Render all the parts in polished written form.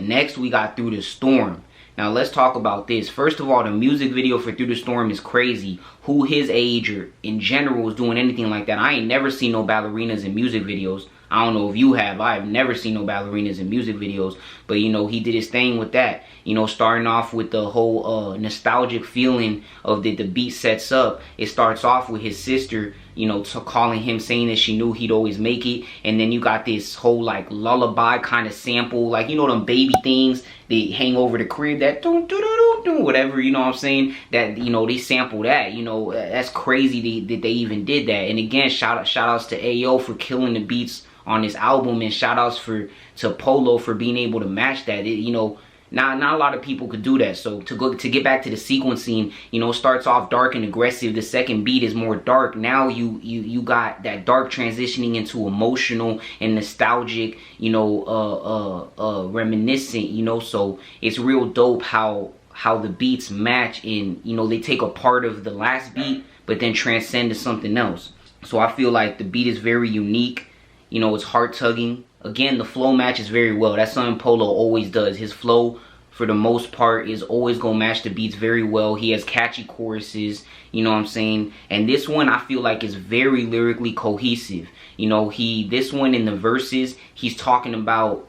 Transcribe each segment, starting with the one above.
next we got Through the Storm. Now let's talk about this. First of all, the music video for Through the Storm is crazy. Who his age or in general is doing anything like that? I ain't never seen no ballerinas in music videos. I don't know if you have. I have never seen no ballerinas in music videos. But, you know, he did his thing with that. You know, starting off with the whole nostalgic feeling of the beat sets up. It starts off with his sister, you know, calling him, saying that she knew he'd always make it. And then you got this whole, like, lullaby kind of sample. Like, you know, them baby things they hang over the crib, that do whatever, you know what I'm saying? That, you know, they sample that. You know, that's crazy that they even did that. And again, shout outs to Ayo for killing the beats on this album, and shout outs to Polo for being able to match that. You know, not a lot of people could do that. So to get back to the sequencing, you know, starts off dark and aggressive. The second beat is more dark. Now you got that dark transitioning into emotional and nostalgic, you know, reminiscent, you know. So it's real dope how the beats match, and, you know, they take a part of the last beat but then transcend to something else. So I feel like the beat is very unique. You know, it's heart-tugging. Again, the flow matches very well. That's something Polo always does. His flow, for the most part, is always going to match the beats very well. He has catchy choruses, you know what I'm saying? And this one, I feel like, is very lyrically cohesive. You know, this one in the verses, he's talking about,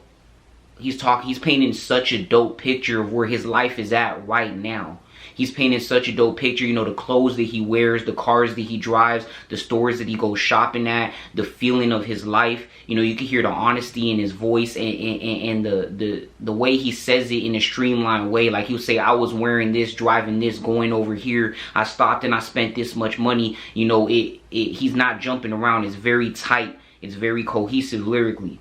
he's painting such a dope picture of where his life is at right now. He's painting such a dope picture, you know, the clothes that he wears, the cars that he drives, the stores that he goes shopping at, the feeling of his life. You know, you can hear the honesty in his voice, and the way he says it in a streamlined way. Like, he'll say, I was wearing this, driving this, going over here. I stopped and I spent this much money. You know, he's not jumping around. It's very tight. It's very cohesive lyrically.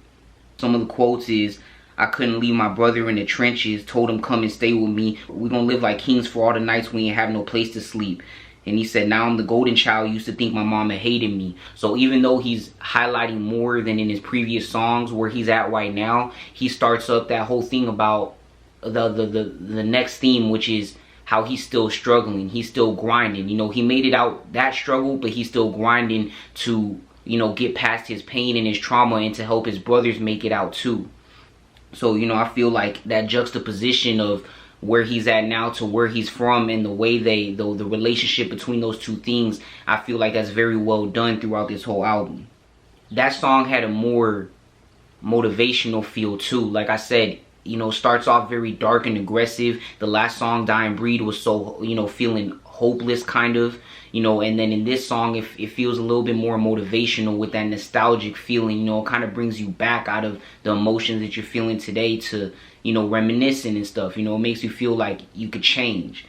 Some of the quotes is, I couldn't leave my brother in the trenches, told him come and stay with me. We're gonna live like kings for all the nights we ain't have no place to sleep. And he said, now I'm the golden child, used to think my mama hated me. So even though he's highlighting more than in his previous songs where he's at right now, he starts up that whole thing about the next theme, which is how he's still struggling, he's still grinding. You know, he made it out that struggle, but he's still grinding to, you know, get past his pain and his trauma and to help his brothers make it out too. So, you know, I feel like that juxtaposition of where he's at now to where he's from, and the way the relationship between those two things, I feel like that's very well done throughout this whole album. That song had a more motivational feel too. Like I said, you know, starts off very dark and aggressive. The last song, Dying Breed, was so, you know, feeling hopeless kind of, you know, and then in this song it feels a little bit more motivational with that nostalgic feeling. You know, it kind of brings you back out of the emotions that you're feeling today to, you know, reminiscing and stuff. You know, it makes you feel like you could change.